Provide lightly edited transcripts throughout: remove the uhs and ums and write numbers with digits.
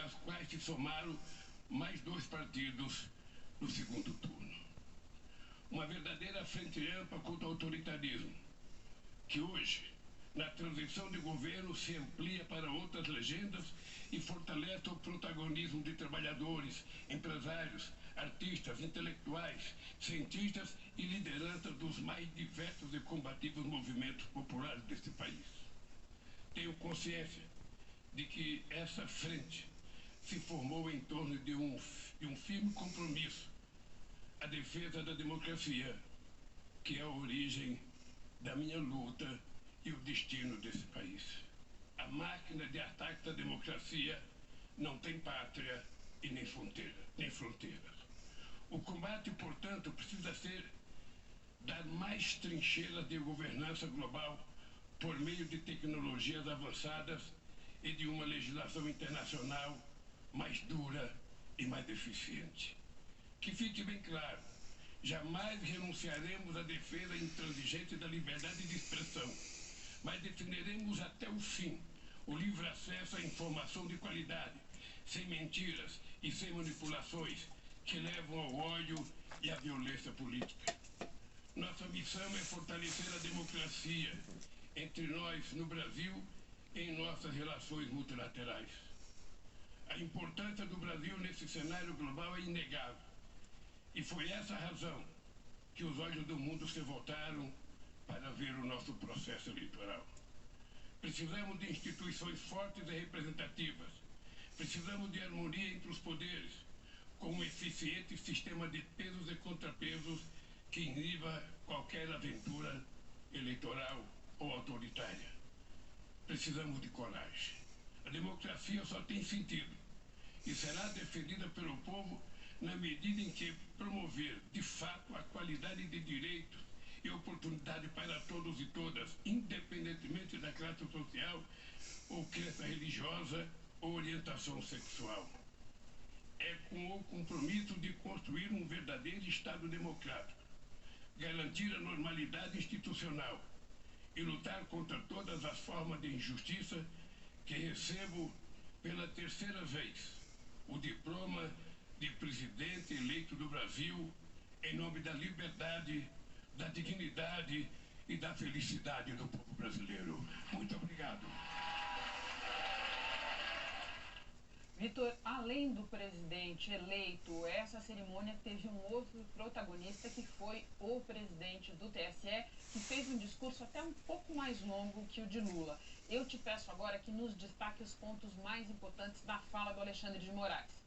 às quais se somaram mais 2 partidos no segundo turno. Uma verdadeira frente ampla contra o autoritarismo, que hoje, na transição de governo, se amplia para outras legendas e fortalece o protagonismo de trabalhadores, empresários, artistas, intelectuais, cientistas e lideranças dos mais diversos e combativos movimentos populares deste país. Tenho consciência de que essa frente se formou em torno de um firme compromisso à defesa da democracia, que é a origem da minha luta e o destino desse país. A máquina de ataque à democracia não tem pátria e nem fronteiras. O combate, portanto, precisa ser das mais trincheiras de governança global por meio de tecnologias avançadas e de uma legislação internacional mais dura e mais eficiente. Que fique bem claro, jamais renunciaremos à defesa intransigente da liberdade de expressão, mas defenderemos até o fim o livre acesso à informação de qualidade, sem mentiras e sem manipulações que levam ao ódio e à violência política. Nossa missão é fortalecer a democracia entre nós no Brasil e em nossas relações multilaterais. A importância do Brasil nesse cenário global é inegável. E foi essa a razão que os olhos do mundo se voltaram para ver o nosso processo eleitoral. Precisamos de instituições fortes e representativas. Precisamos de harmonia entre os poderes, com um eficiente sistema de pesos e contrapesos que iniba qualquer aventura eleitoral ou autoritária. Precisamos de coragem. A democracia só tem sentido e será defendida pelo povo na medida em que promover, de fato, a qualidade de direitos e oportunidade para todos e todas, independentemente da classe social ou crença religiosa ou orientação sexual. É com o compromisso de construir um verdadeiro Estado democrático, garantir a normalidade institucional e lutar contra todas as formas de injustiça que recebo pela terceira vez o diploma de presidente eleito do Brasil em nome da liberdade, da dignidade e da felicidade do povo brasileiro. Muito obrigado. Vitor, além do presidente eleito, essa cerimônia teve um outro protagonista que foi o presidente do TSE, que fez um discurso até um pouco mais longo que o de Lula. Eu te peço agora que nos destaque os pontos mais importantes da fala do Alexandre de Moraes.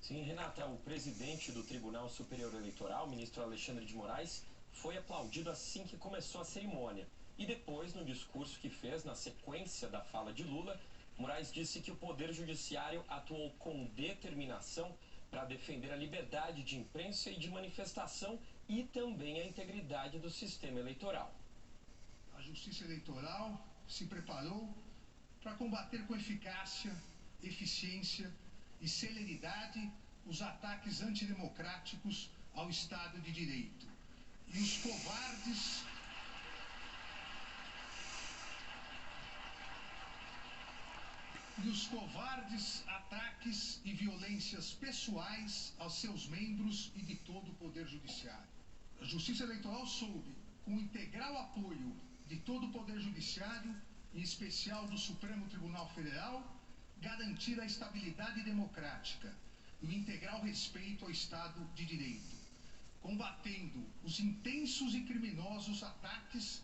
Sim, Renata, o presidente do Tribunal Superior Eleitoral, o ministro Alexandre de Moraes, foi aplaudido assim que começou a cerimônia. E depois, no discurso que fez, na sequência da fala de Lula, Moraes disse que o Poder Judiciário atuou com determinação para defender a liberdade de imprensa e de manifestação e também a integridade do sistema eleitoral. A Justiça Eleitoral se preparou para combater com eficácia, eficiência e celeridade os ataques antidemocráticos ao Estado de Direito. E os covardes ataques e violências pessoais aos seus membros e de todo o Poder Judiciário. A Justiça Eleitoral soube, com o integral apoio de todo o Poder Judiciário, em especial do Supremo Tribunal Federal, garantir a estabilidade democrática e o integral respeito ao Estado de Direito, combatendo os intensos e criminosos ataques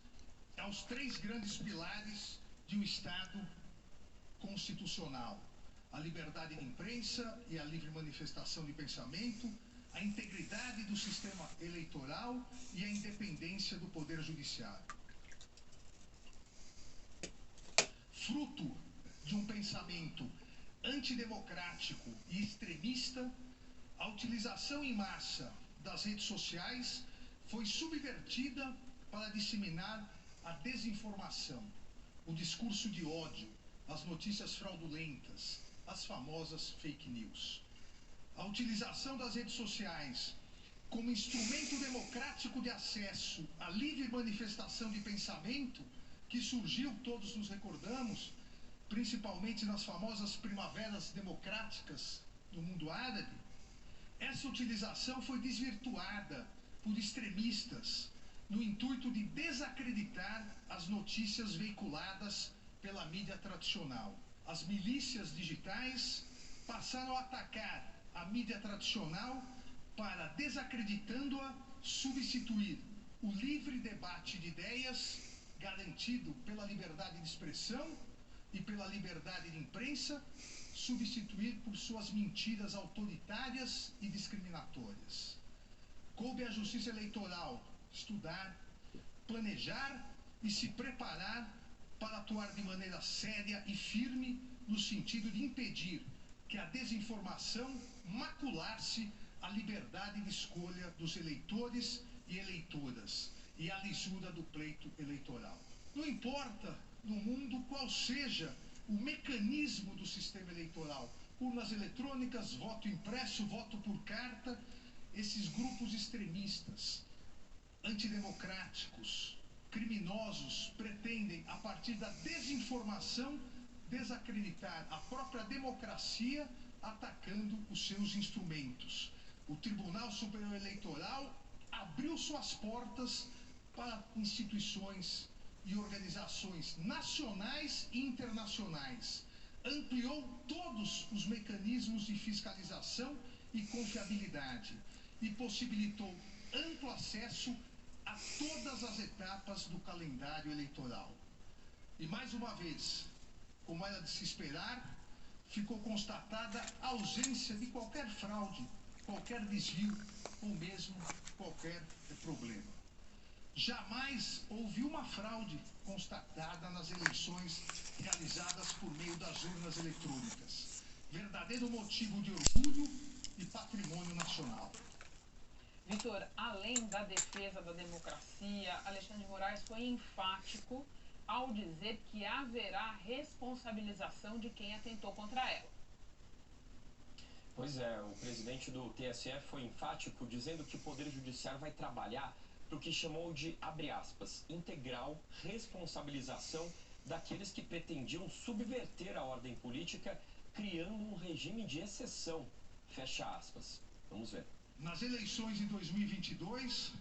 aos 3 grandes pilares de um Estado constitucional: a liberdade de imprensa e a livre manifestação de pensamento, a integridade do sistema eleitoral e a independência do Poder Judiciário. Fruto de um pensamento antidemocrático e extremista, a utilização em massa das redes sociais foi subvertida para disseminar a desinformação, o discurso de ódio, as notícias fraudulentas, as famosas fake news. A utilização das redes sociais como instrumento democrático de acesso à livre manifestação de pensamento, que surgiu, todos nos recordamos, principalmente nas famosas primaveras democráticas do mundo árabe, essa utilização foi desvirtuada por extremistas no intuito de desacreditar as notícias veiculadas pela mídia tradicional. As milícias digitais passaram a atacar a mídia tradicional para, desacreditando-a, substituir o livre debate de ideias garantido pela liberdade de expressão e pela liberdade de imprensa, substituir por suas mentiras autoritárias e discriminatórias. Coube à Justiça Eleitoral estudar, planejar e se preparar para atuar de maneira séria e firme no sentido de impedir que a desinformação maculasse a liberdade de escolha dos eleitores e eleitoras e a lisura do pleito eleitoral. Não importa no mundo qual seja o mecanismo do sistema eleitoral, urnas eletrônicas, voto impresso, voto por carta, esses grupos extremistas, antidemocráticos, criminosos, pretendem, a partir da desinformação, desacreditar a própria democracia, atacando os seus instrumentos. O Tribunal Superior Eleitoral abriu suas portas para instituições e organizações nacionais e internacionais, ampliou todos os mecanismos de fiscalização e confiabilidade e possibilitou amplo acesso a todas as etapas do calendário eleitoral. E mais uma vez, como era de se esperar, ficou constatada a ausência de qualquer fraude, qualquer desvio ou mesmo qualquer problema. Jamais houve uma fraude constatada nas eleições realizadas por meio das urnas eletrônicas. Verdadeiro motivo de orgulho e patrimônio nacional. Vitor, além da defesa da democracia, Alexandre de Moraes foi enfático ao dizer que haverá responsabilização de quem atentou contra ela. Pois é, o presidente do TSE foi enfático, dizendo que o Poder Judiciário vai trabalhar para o que chamou de, abre aspas, integral responsabilização daqueles que pretendiam subverter a ordem política, criando um regime de exceção, fecha aspas. Vamos ver. Nas eleições de 2022,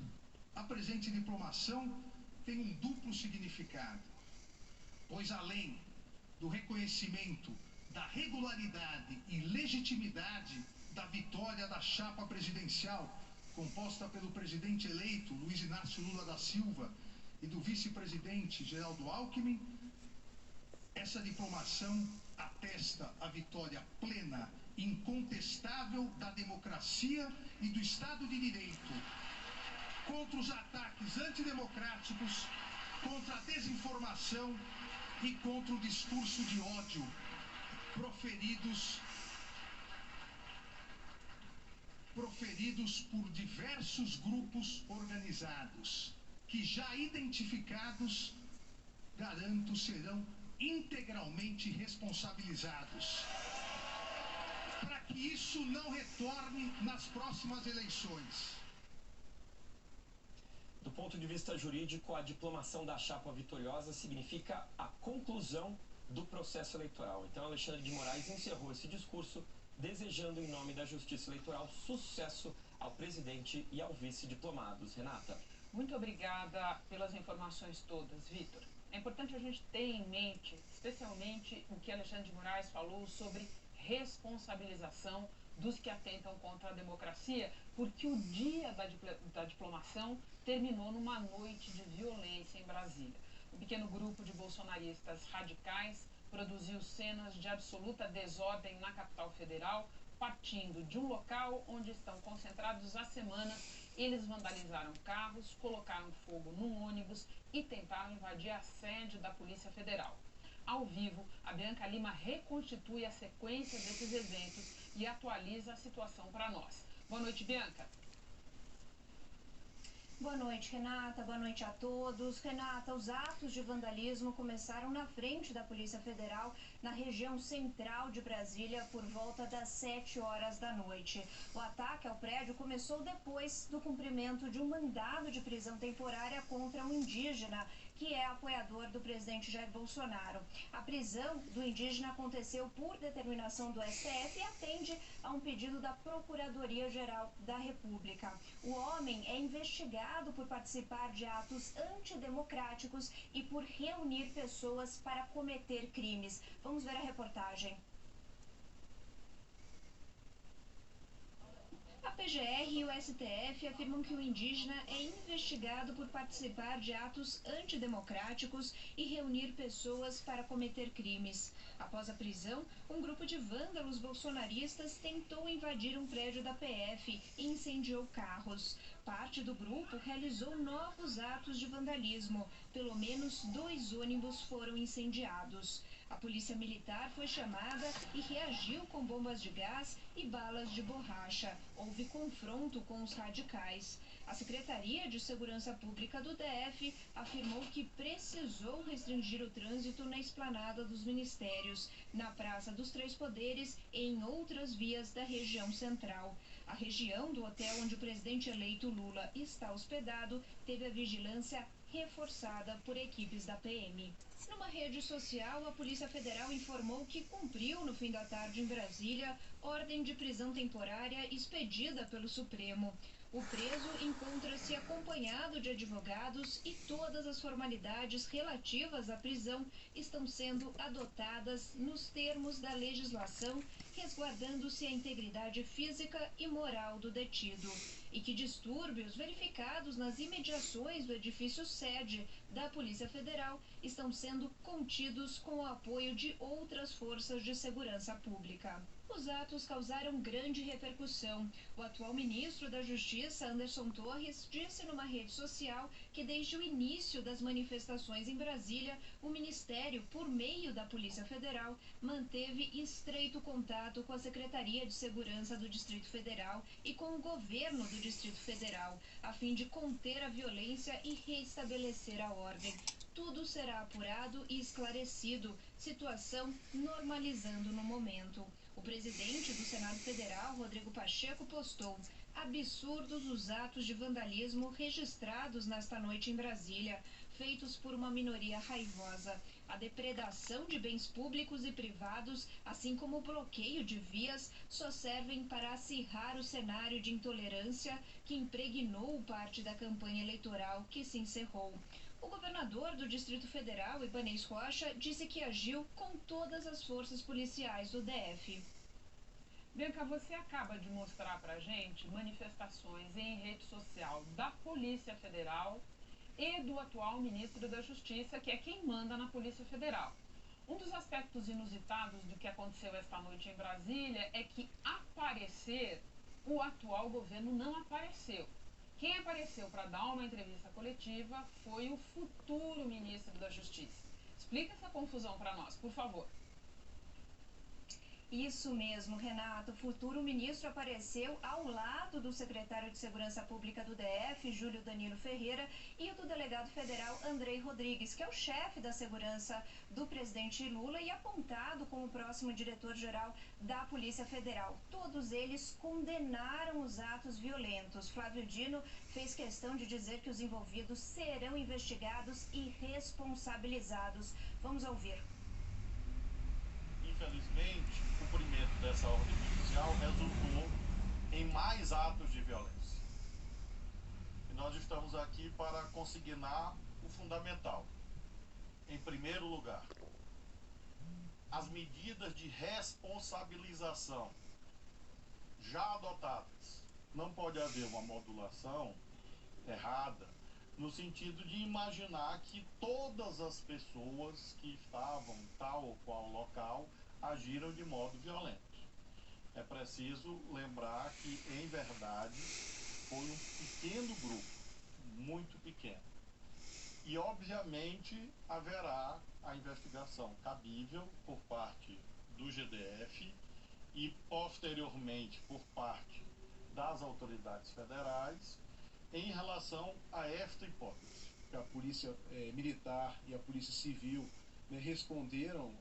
a presente diplomação tem um duplo significado, pois além do reconhecimento da regularidade e legitimidade da vitória da chapa presidencial, composta pelo presidente eleito Luiz Inácio Lula da Silva e do vice-presidente Geraldo Alckmin, essa diplomação atesta a vitória plena, incontestável da democracia e do Estado de Direito contra os ataques antidemocráticos, contra a desinformação e contra o discurso de ódio proferidos por diversos grupos organizados, que já identificados, garanto, serão integralmente responsabilizados, para que isso não retorne nas próximas eleições. Do ponto de vista jurídico, a diplomação da chapa vitoriosa significa a conclusão do processo eleitoral. Então, Alexandre de Moraes encerrou esse discurso desejando, em nome da Justiça Eleitoral, sucesso ao presidente e ao vice-diplomados. Renata. Muito obrigada pelas informações todas, Vitor. É importante a gente ter em mente, especialmente o que Alexandre de Moraes falou sobre responsabilização dos que atentam contra a democracia, porque o dia da diplomação terminou numa noite de violência em Brasília. Um pequeno grupo de bolsonaristas radicais produziu cenas de absoluta desordem na capital federal, partindo de um local onde estão concentrados há semanas. Eles vandalizaram carros, colocaram fogo num ônibus e tentaram invadir a sede da Polícia Federal. Ao vivo, a Bianca Lima reconstitui a sequência desses eventos e atualiza a situação para nós. Boa noite, Bianca. Boa noite, Renata. Boa noite a todos. Renata, os atos de vandalismo começaram na frente da Polícia Federal, na região central de Brasília, por volta das 7 horas da noite. O ataque ao prédio começou depois do cumprimento de um mandado de prisão temporária contra um indígena que é apoiador do presidente Jair Bolsonaro. A prisão do indígena aconteceu por determinação do STF e atende a um pedido da Procuradoria-Geral da República. O homem é investigado por participar de atos antidemocráticos e por reunir pessoas para cometer crimes. Vamos ver a reportagem. A PGR e o STF afirmam que o indígena é investigado por participar de atos antidemocráticos e reunir pessoas para cometer crimes. Após a prisão, um grupo de vândalos bolsonaristas tentou invadir um prédio da PF e incendiou carros. Parte do grupo realizou novos atos de vandalismo. Pelo menos 2 ônibus foram incendiados. A polícia militar foi chamada e reagiu com bombas de gás e balas de borracha. Houve confronto com os radicais. A Secretaria de Segurança Pública do DF afirmou que precisou restringir o trânsito na esplanada dos ministérios, na Praça dos Três Poderes e em outras vias da região central. A região do hotel onde o presidente eleito Lula está hospedado teve a vigilância reforçada por equipes da PM. Numa rede social, a Polícia Federal informou que cumpriu no fim da tarde em Brasília ordem de prisão temporária expedida pelo Supremo. O preso encontra-se acompanhado de advogados e todas as formalidades relativas à prisão estão sendo adotadas nos termos da legislação, resguardando-se a integridade física e moral do detido. E que distúrbios verificados nas imediações do edifício sede da Polícia Federal estão sendo contidos com o apoio de outras forças de segurança pública. Os atos causaram grande repercussão. O atual ministro da Justiça, Anderson Torres, disse numa rede social que desde o início das manifestações em Brasília, o Ministério, por meio da Polícia Federal, manteve estreito contato com a Secretaria de Segurança do Distrito Federal e com o governo do Distrito Federal, a fim de conter a violência e restabelecer a ordem. Tudo será apurado e esclarecido, situação normalizando no momento. O presidente do Senado Federal, Rodrigo Pacheco, postou: absurdos os atos de vandalismo registrados nesta noite em Brasília, feitos por uma minoria raivosa. A depredação de bens públicos e privados, assim como o bloqueio de vias, só servem para acirrar o cenário de intolerância que impregnou parte da campanha eleitoral que se encerrou. O governador do Distrito Federal, Ibanez Rocha, disse que agiu com todas as forças policiais do DF. Bianca, você acaba de mostrar pra gente manifestações em rede social da Polícia Federal e do atual ministro da Justiça, que é quem manda na Polícia Federal. Um dos aspectos inusitados do que aconteceu esta noite em Brasília é que o atual governo não apareceu. Quem apareceu para dar uma entrevista coletiva foi o futuro ministro da Justiça. Explica essa confusão para nós, por favor. Isso mesmo, Renato. O futuro ministro apareceu ao lado do secretário de Segurança Pública do DF, Júlio Danilo Ferreira, e do delegado federal Andrei Rodrigues, que é o chefe da segurança do presidente Lula e apontado como o próximo diretor-geral da Polícia Federal. Todos eles condenaram os atos violentos. Flávio Dino fez questão de dizer que os envolvidos serão investigados e responsabilizados. Vamos ouvir. Infelizmente, o cumprimento dessa ordem judicial resultou em mais atos de violência. E nós estamos aqui para consignar o fundamental. Em primeiro lugar, as medidas de responsabilização já adotadas. Não pode haver uma modulação errada no sentido de imaginar que todas as pessoas que estavam em tal ou qual local agiram de modo violento. É preciso lembrar que, em verdade, foi um pequeno grupo, muito pequeno. E, obviamente, haverá a investigação cabível por parte do GDF e, posteriormente, por parte das autoridades federais em relação a esta hipótese. A Polícia Militar e a Polícia Civil, né, responderam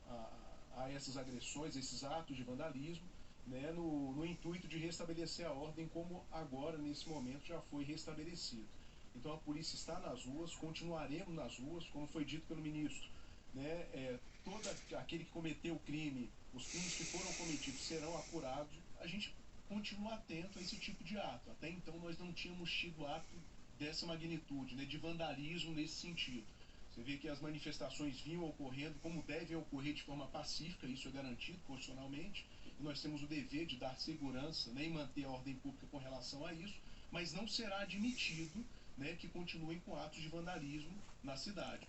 a essas agressões, a esses atos de vandalismo, né, no intuito de restabelecer a ordem, como agora, nesse momento, já foi restabelecido. Então a polícia está nas ruas, continuaremos nas ruas, como foi dito pelo ministro, né? Todo aquele que cometeu o crime, os crimes que foram cometidos serão apurados. A gente continua atento a esse tipo de ato. Até então nós não tínhamos tido ato dessa magnitude, né, de vandalismo nesse sentido. Você vê que as manifestações vinham ocorrendo como devem ocorrer de forma pacífica, isso é garantido constitucionalmente, e nós temos o dever de dar segurança, né, e manter a ordem pública com relação a isso, mas não será admitido, né, que continuem com atos de vandalismo na cidade.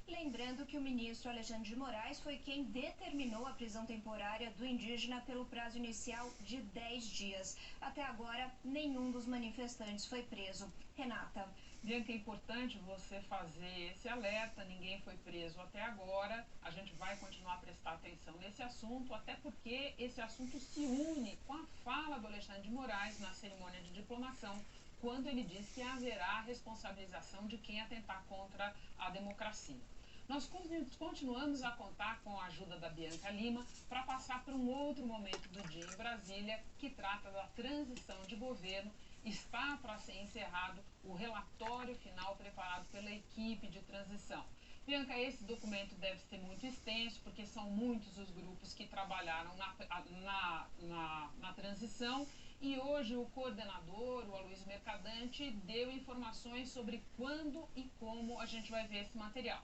Lembrando que o ministro Alexandre de Moraes foi quem determinou a prisão temporária do indígena pelo prazo inicial de 10 dias. Até agora, nenhum dos manifestantes foi preso. Renata. Bianca, é importante você fazer esse alerta, ninguém foi preso até agora, a gente vai continuar a prestar atenção nesse assunto, até porque esse assunto se une com a fala do Alexandre de Moraes na cerimônia de diplomação, quando ele diz que haverá responsabilização de quem atentar contra a democracia. Nós continuamos a contar com a ajuda da Bianca Lima para passar por um outro momento do dia em Brasília, que trata da transição de governo. Está para ser encerrado o relatório final preparado pela equipe de transição. Bianca, esse documento deve ser muito extenso, porque são muitos os grupos que trabalharam na transição. E hoje o coordenador, o Aloysio Mercadante, deu informações sobre quando e como a gente vai ver esse material.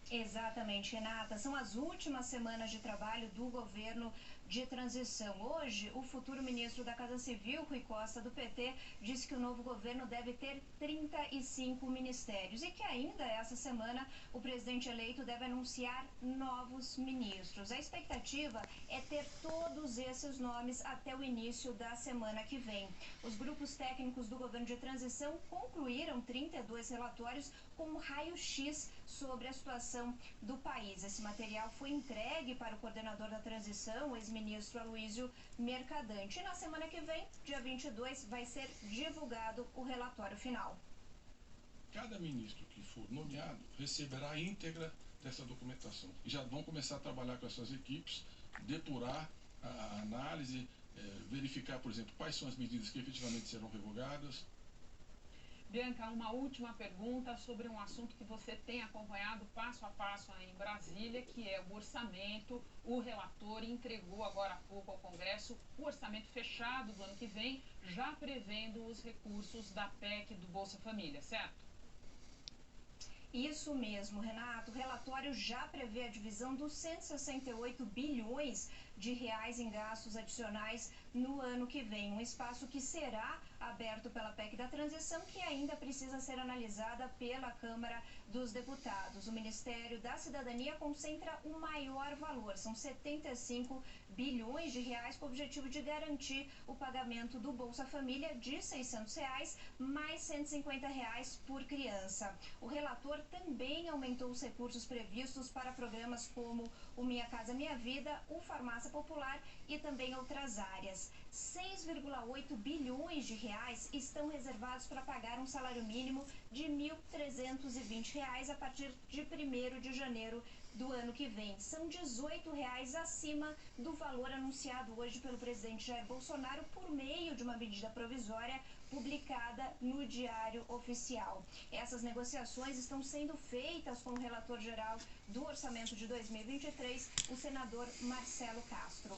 Exatamente, Renata. São as últimas semanas de trabalho do governo de transição. Hoje, o futuro ministro da Casa Civil, Rui Costa, do PT, disse que o novo governo deve ter 35 ministérios e que ainda essa semana o presidente eleito deve anunciar novos ministros. A expectativa é ter todos esses nomes até o início da semana que vem. Os grupos técnicos do governo de transição concluíram 32 relatórios com um raio-x sobre a situação do país. Esse material foi entregue para o coordenador da transição, o ex-ministro Aloysio Mercadante. E na semana que vem, dia 22, vai ser divulgado o relatório final. Cada ministro que for nomeado receberá a íntegra dessa documentação. E já vão começar a trabalhar com essas equipes, depurar a análise, verificar, por exemplo, quais são as medidas que efetivamente serão revogadas. Bianca, uma última pergunta sobre um assunto que você tem acompanhado passo a passo aí em Brasília, que é o orçamento. O relator entregou agora há pouco ao Congresso o orçamento fechado do ano que vem, já prevendo os recursos da PEC do Bolsa Família, certo? Isso mesmo, Renato. O relatório já prevê a divisão dos 168 bilhões de reais em gastos adicionais no ano que vem. Um espaço que será aberto pela PEC da transição, que ainda precisa ser analisada pela Câmara dos Deputados. O Ministério da Cidadania concentra o maior valor, são 75 bilhões de reais, com o objetivo de garantir o pagamento do Bolsa Família de R$ 600, mais R$ 150 por criança. O relator também aumentou os recursos previstos para programas como o Minha Casa Minha Vida, o Farmácia Popular e também outras áreas. 6,8 bilhões de reais estão reservados para pagar um salário mínimo de R$ 1.320 a partir de 1º de janeiro do ano que vem. São R$ 18 acima do valor anunciado hoje pelo presidente Jair Bolsonaro por meio de uma medida provisória publicada no Diário Oficial. Essas negociações estão sendo feitas com o relator geral do orçamento de 2023, o senador Marcelo Castro.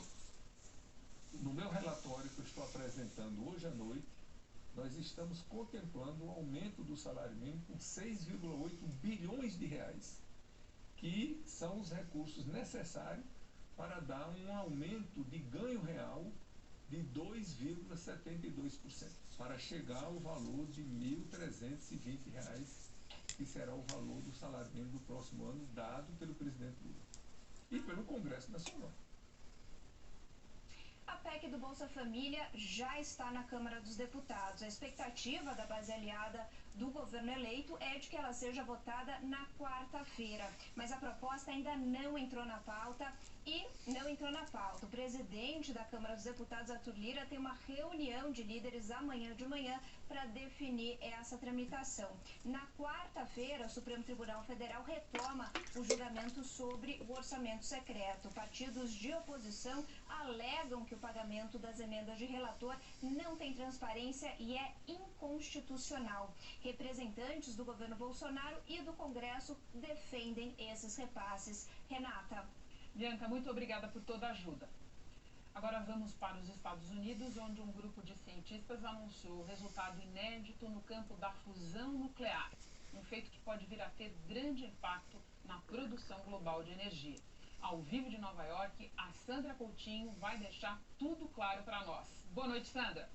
No meu relatório que eu estou apresentando hoje à noite, nós estamos contemplando um aumento do salário mínimo com 6,8 bilhões de reais, que são os recursos necessários para dar um aumento de ganho real de 2,72%, para chegar ao valor de R$ 1.320, que será o valor do salário mínimo do próximo ano, dado pelo presidente Lula e pelo Congresso Nacional. A PEC do Bolsa Família já está na Câmara dos Deputados. A expectativa da base aliada do governo eleito é de que ela seja votada na quarta-feira. Mas a proposta ainda não entrou na pauta E não entrou na pauta. O presidente da Câmara dos Deputados, Arthur Lira, tem uma reunião de líderes amanhã de manhã para definir essa tramitação. Na quarta-feira, o Supremo Tribunal Federal retoma o julgamento sobre o orçamento secreto. Partidos de oposição alegam que o pagamento das emendas de relator não tem transparência e é inconstitucional. Representantes do governo Bolsonaro e do Congresso defendem esses repasses. Renata. Bianca, muito obrigada por toda a ajuda. Agora vamos para os Estados Unidos, onde um grupo de cientistas anunciou resultado inédito no campo da fusão nuclear, um feito que pode vir a ter grande impacto na produção global de energia. Ao vivo de Nova York, a Sandra Coutinho vai deixar tudo claro para nós. Boa noite, Sandra.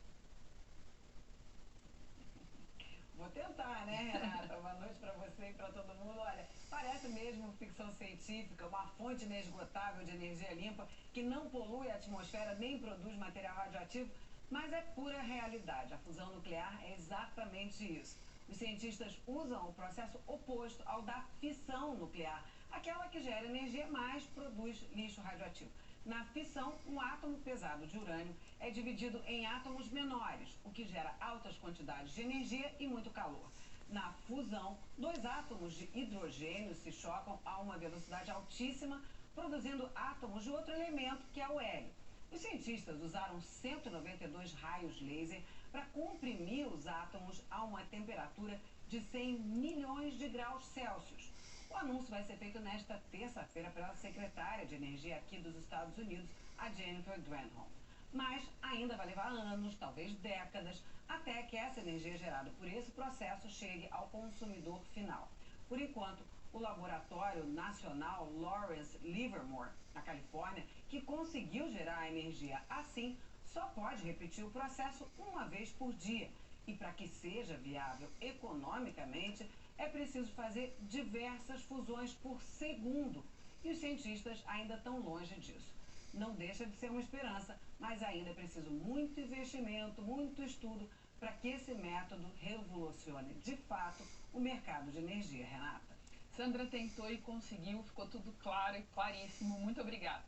Vou tentar, né, Renata? Boa noite para você e para todo mundo. Olha, parece mesmo ficção científica, uma fonte inesgotável de energia limpa que não polui a atmosfera nem produz material radioativo, mas é pura realidade. A fusão nuclear é exatamente isso. Os cientistas usam o processo oposto ao da fissão nuclear, aquela que gera energia, mas produz lixo radioativo. Na fissão, um átomo pesado de urânio é dividido em átomos menores, o que gera altas quantidades de energia e muito calor. Na fusão, dois átomos de hidrogênio se chocam a uma velocidade altíssima, produzindo átomos de outro elemento, que é o hélio. Os cientistas usaram 192 raios laser para comprimir os átomos a uma temperatura de 100 milhões de graus Celsius. O anúncio vai ser feito nesta terça-feira pela secretária de Energia aqui dos Estados Unidos, a Jennifer Granholm. Mas ainda vai levar anos, talvez décadas, até que essa energia gerada por esse processo chegue ao consumidor final. Por enquanto, o Laboratório Nacional Lawrence Livermore, na Califórnia, que conseguiu gerar a energia assim, só pode repetir o processo uma vez por dia. E para que seja viável economicamente, é preciso fazer diversas fusões por segundo. E os cientistas ainda estão longe disso. Não deixa de ser uma esperança, mas ainda é preciso muito investimento, muito estudo para que esse método revolucione de fato o mercado de energia, Renata. Sandra tentou e conseguiu, ficou tudo claro e claríssimo. Muito obrigada.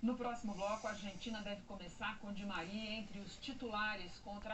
No próximo bloco, a Argentina deve começar com Di Maria entre os titulares contra